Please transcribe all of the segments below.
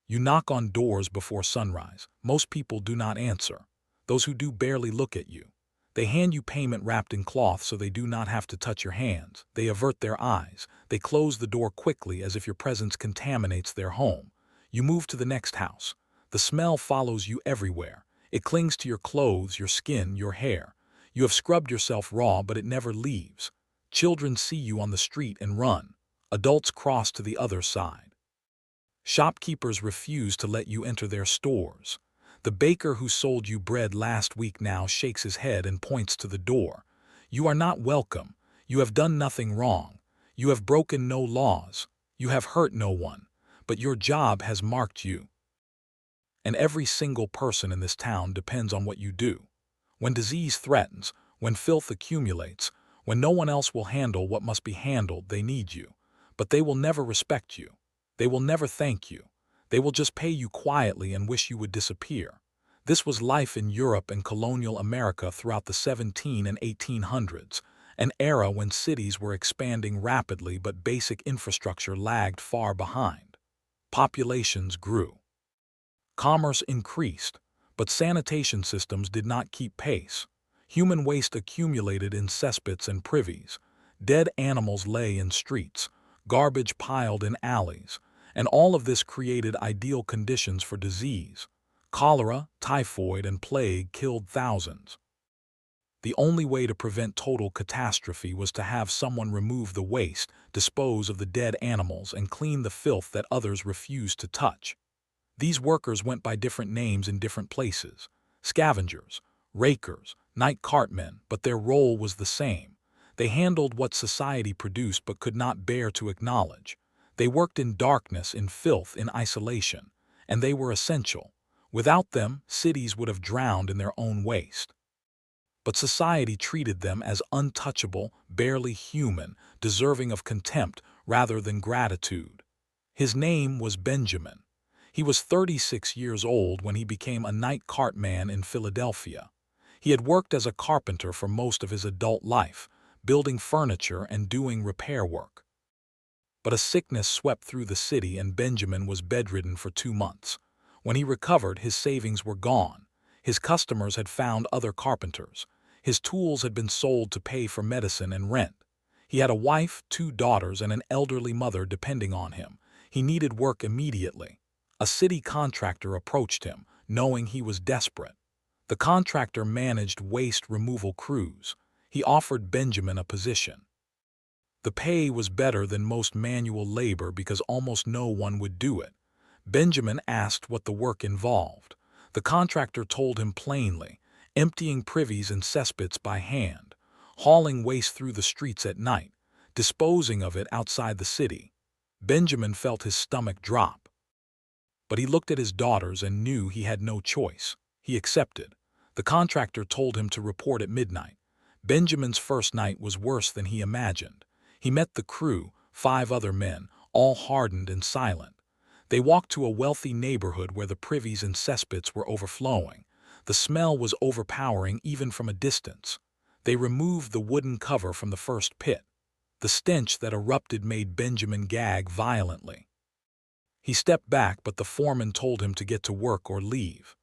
You knock on doors before sunrise. Most people do not answer. Those who do barely look at you. They hand you payment wrapped in cloth so they do not have to touch your hands. They avert their eyes. They close the door quickly as if your presence contaminates their home. You move to the next house. The smell follows you everywhere. It clings to your clothes, your skin, your hair. You have scrubbed yourself raw, but it never leaves. Children see you on the street and run. Adults cross to the other side. Shopkeepers refuse to let you enter their stores. The baker who sold you bread last week now shakes his head and points to the door. You are not welcome. You have done nothing wrong. You have broken no laws. You have hurt no one. But your job has marked you. And every single person in this town depends on what you do. When disease threatens, when filth accumulates, when no one else will handle what must be handled, they need you. But they will never respect you. They will never thank you. They will just pay you quietly and wish you would disappear. This was life in Europe and colonial America throughout the 1700s and 1800s, an era when cities were expanding rapidly but basic infrastructure lagged far behind. Populations grew. Commerce increased, but sanitation systems did not keep pace. Human waste accumulated in cesspits and privies. Dead animals lay in streets, garbage piled in alleys, and all of this created ideal conditions for disease. Cholera, typhoid, and plague killed thousands. The only way to prevent total catastrophe was to have someone remove the waste, dispose of the dead animals, and clean the filth that others refused to touch. These workers went by different names in different places: scavengers, rakers, night cartmen, but their role was the same. They handled what society produced but could not bear to acknowledge. They worked in darkness, in filth, in isolation, and they were essential. Without them, cities would have drowned in their own waste. But society treated them as untouchable, barely human, deserving of contempt rather than gratitude. His name was Benjamin. He was 36 years old when he became a night cartman in Philadelphia. He had worked as a carpenter for most of his adult life, building furniture and doing repair work. But a sickness swept through the city and Benjamin was bedridden for 2 months. When he recovered, his savings were gone. His customers had found other carpenters. His tools had been sold to pay for medicine and rent. He had a wife, 2 daughters, and an elderly mother depending on him. He needed work immediately. A city contractor approached him, knowing he was desperate. The contractor managed waste removal crews. He offered Benjamin a position. The pay was better than most manual labor because almost no one would do it. Benjamin asked what the work involved. The contractor told him plainly: emptying privies and cesspits by hand, hauling waste through the streets at night, disposing of it outside the city. Benjamin felt his stomach drop. But he looked at his daughters and knew he had no choice. He accepted. The contractor told him to report at midnight. Benjamin's first night was worse than he imagined. He met the crew, 5 other men, all hardened and silent. They walked to a wealthy neighborhood where the privies and cesspits were overflowing. The smell was overpowering even from a distance. They removed the wooden cover from the first pit. The stench that erupted made Benjamin gag violently. He stepped back, but the foreman told him to get to work or leave.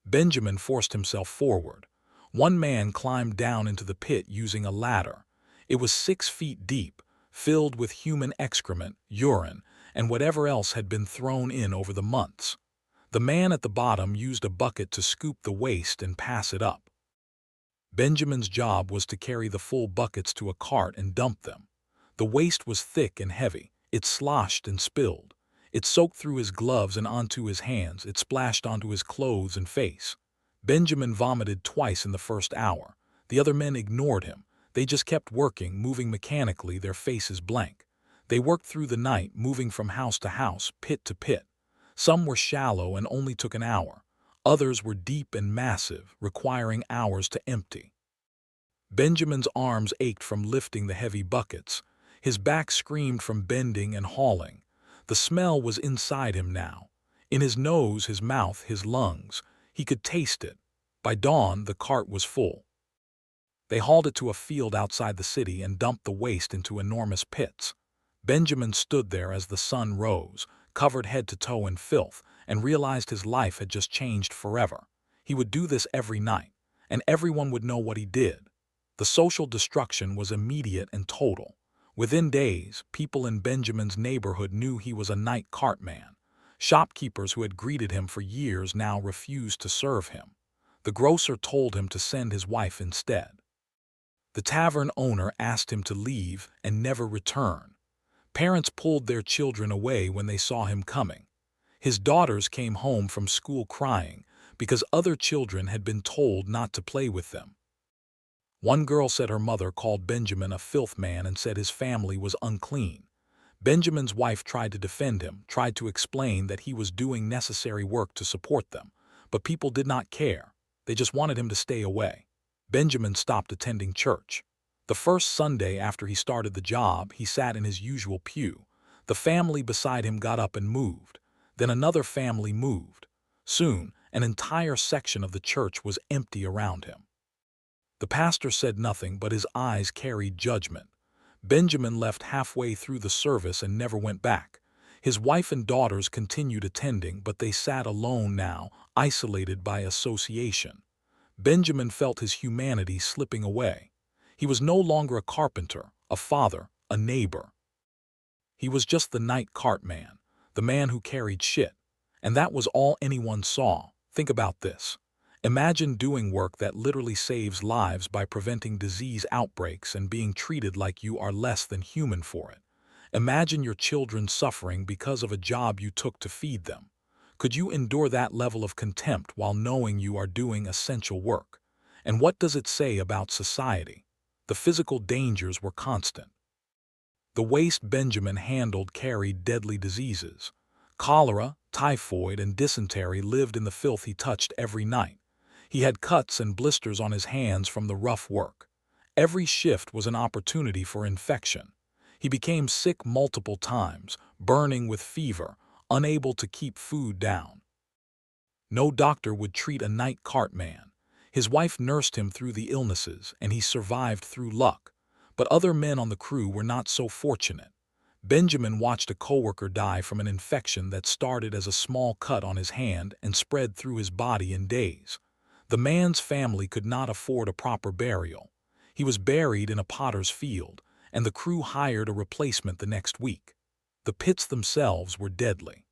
Benjamin forced himself forward. One man climbed down into the pit using a ladder. It was 6 feet deep, filled with human excrement, urine, and whatever else had been thrown in over the months. The man at the bottom used a bucket to scoop the waste and pass it up. Benjamin's job was to carry the full buckets to a cart and dump them. The waste was thick and heavy. It sloshed and spilled. It soaked through his gloves and onto his hands. It splashed onto his clothes and face. Benjamin vomited twice in the first hour. The other men ignored him. They just kept working, moving mechanically, their faces blank. They worked through the night, moving from house to house, pit to pit. Some were shallow and only took an hour. Others were deep and massive, requiring hours to empty. Benjamin's arms ached from lifting the heavy buckets. His back screamed from bending and hauling. The smell was inside him now. In his nose, his mouth, his lungs. He could taste it. By dawn, the cart was full. They hauled it to a field outside the city and dumped the waste into enormous pits. Benjamin stood there as the sun rose, covered head to toe in filth, and realized his life had just changed forever. He would do this every night, and everyone would know what he did. The social destruction was immediate and total. Within days, people in Benjamin's neighborhood knew he was a night cartman. Shopkeepers who had greeted him for years now refused to serve him. The grocer told him to send his wife instead. The tavern owner asked him to leave and never return. Parents pulled their children away when they saw him coming. His daughters came home from school crying because other children had been told not to play with them. One girl said her mother called Benjamin a filth man and said his family was unclean. Benjamin's wife tried to defend him, tried to explain that he was doing necessary work to support them, but people did not care. They just wanted him to stay away. Benjamin stopped attending church. The first Sunday after he started the job, he sat in his usual pew. The family beside him got up and moved. Then another family moved. Soon, an entire section of the church was empty around him. The pastor said nothing, but his eyes carried judgment. Benjamin left halfway through the service and never went back. His wife and daughters continued attending, but they sat alone now, isolated by association. Benjamin felt his humanity slipping away. He was no longer a carpenter, a father, a neighbor. He was just the night cartman, the man who carried shit. And that was all anyone saw. Think about this. Imagine doing work that literally saves lives by preventing disease outbreaks and being treated like you are less than human for it. Imagine your children suffering because of a job you took to feed them. Could you endure that level of contempt while knowing you are doing essential work? And what does it say about society? The physical dangers were constant. The waste Benjamin handled carried deadly diseases. Cholera, typhoid, and dysentery lived in the filth he touched every night. He had cuts and blisters on his hands from the rough work. Every shift was an opportunity for infection. He became sick multiple times, burning with fever, unable to keep food down. No doctor would treat a night cartman. His wife nursed him through the illnesses, and he survived through luck. But other men on the crew were not so fortunate. Benjamin watched a coworker die from an infection that started as a small cut on his hand and spread through his body in days. The man's family could not afford a proper burial. He was buried in a potter's field, and the crew hired a replacement the next week. The pits themselves were deadly.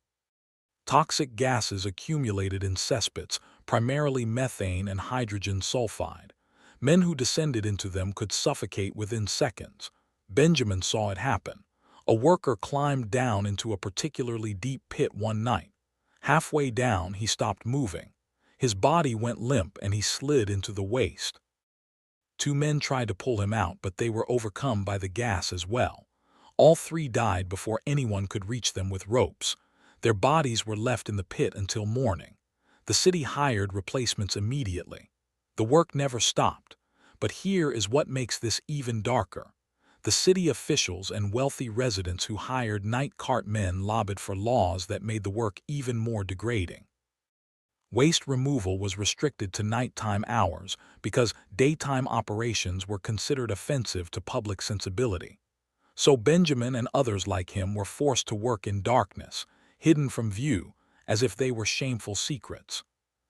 Toxic gases accumulated in cesspits, primarily methane and hydrogen sulfide. Men who descended into them could suffocate within seconds. Benjamin saw it happen. A worker climbed down into a particularly deep pit one night. Halfway down, he stopped moving. His body went limp and he slid into the waste. Two men tried to pull him out, but they were overcome by the gas as well. All three died before anyone could reach them with ropes. Their bodies were left in the pit until morning. The city hired replacements immediately. The work never stopped. But here is what makes this even darker. The city officials and wealthy residents who hired night cartmen lobbied for laws that made the work even more degrading. Waste removal was restricted to nighttime hours because daytime operations were considered offensive to public sensibility. So Benjamin and others like him were forced to work in darkness, hidden from view, as if they were shameful secrets.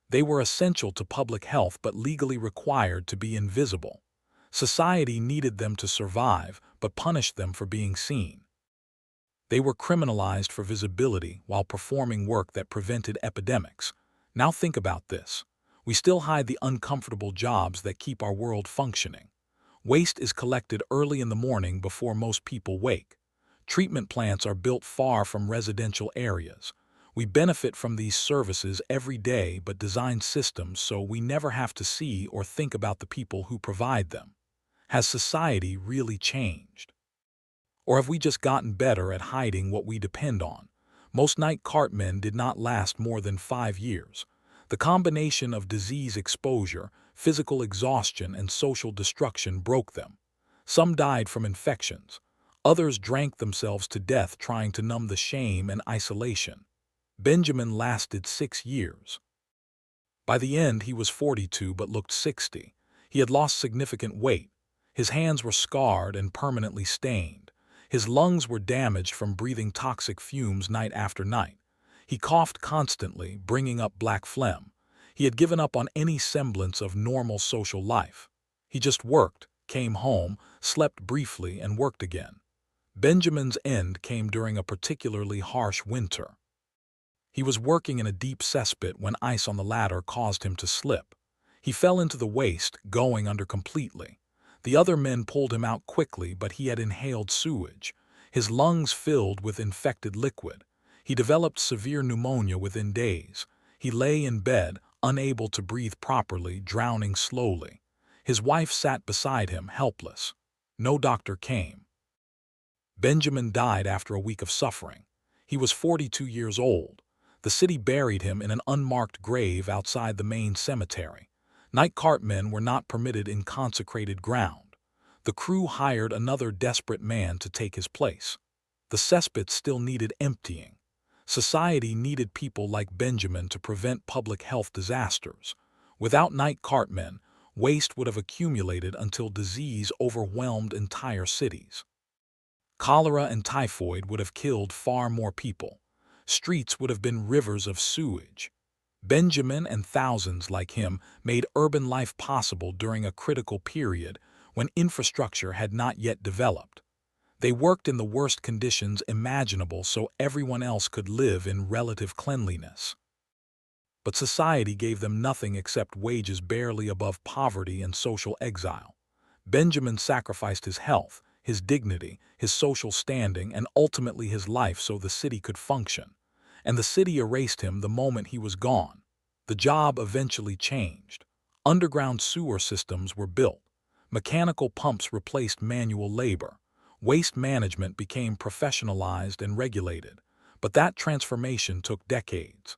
They were essential to public health but legally required to be invisible. Society needed them to survive but punished them for being seen. They were criminalized for visibility while performing work that prevented epidemics. Now think about this. We still hide the uncomfortable jobs that keep our world functioning. Waste is collected early in the morning before most people wake. Treatment plants are built far from residential areas. We benefit from these services every day but design systems so we never have to see or think about the people who provide them. Has society really changed? Or have we just gotten better at hiding what we depend on? Most night cartmen did not last more than 5 years. The combination of disease exposure, physical exhaustion, and social destruction broke them. Some died from infections. Others drank themselves to death trying to numb the shame and isolation. Benjamin lasted 6 years. By the end, he was 42 but looked 60. He had lost significant weight. His hands were scarred and permanently stained. His lungs were damaged from breathing toxic fumes night after night. He coughed constantly, bringing up black phlegm. He had given up on any semblance of normal social life. He just worked, came home, slept briefly, and worked again. Benjamin's end came during a particularly harsh winter. He was working in a deep cesspit when ice on the ladder caused him to slip. He fell into the waste, going under completely. The other men pulled him out quickly, but he had inhaled sewage. His lungs filled with infected liquid. He developed severe pneumonia within days. He lay in bed, unable to breathe properly, drowning slowly. His wife sat beside him, helpless. No doctor came. Benjamin died after a week of suffering. He was 42 years old. The city buried him in an unmarked grave outside the main cemetery. Night cartmen were not permitted in consecrated ground. The crew hired another desperate man to take his place. The cesspit still needed emptying. Society needed people like Benjamin to prevent public health disasters. Without night cartmen, waste would have accumulated until disease overwhelmed entire cities. Cholera and typhoid would have killed far more people. Streets would have been rivers of sewage. Benjamin and thousands like him made urban life possible during a critical period when infrastructure had not yet developed. They worked in the worst conditions imaginable so everyone else could live in relative cleanliness. But society gave them nothing except wages barely above poverty and social exile. Benjamin sacrificed his health, his dignity, his social standing, and ultimately his life so the city could function. And the city erased him the moment he was gone. The job eventually changed. Underground sewer systems were built. Mechanical pumps replaced manual labor. Waste management became professionalized and regulated, but that transformation took decades.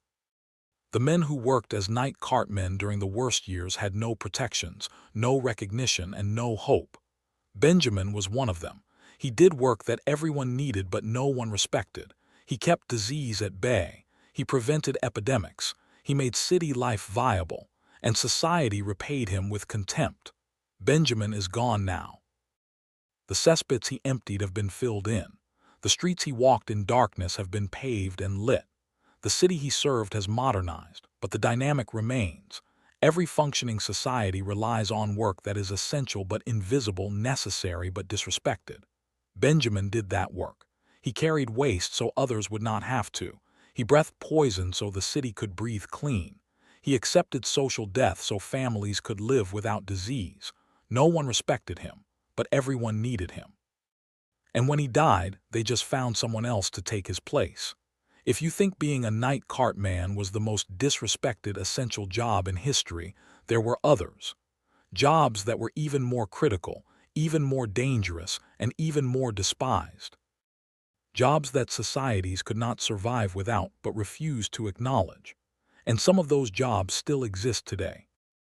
The men who worked as night cartmen during the worst years had no protections, no recognition, and no hope. Benjamin was one of them. He did work that everyone needed but no one respected. He kept disease at bay. He prevented epidemics. He made city life viable, and society repaid him with contempt. Benjamin is gone now. The cesspits he emptied have been filled in. The streets he walked in darkness have been paved and lit. The city he served has modernized, but the dynamic remains. Every functioning society relies on work that is essential but invisible, necessary but disrespected. Benjamin did that work. He carried waste so others would not have to. He breathed poison so the city could breathe clean. He accepted social death so families could live without disease. No one respected him, but everyone needed him. And when he died, they just found someone else to take his place. If you think being a night cartman was the most disrespected essential job in history, there were others. Jobs that were even more critical, even more dangerous, and even more despised. Jobs that societies could not survive without but refused to acknowledge. And some of those jobs still exist today.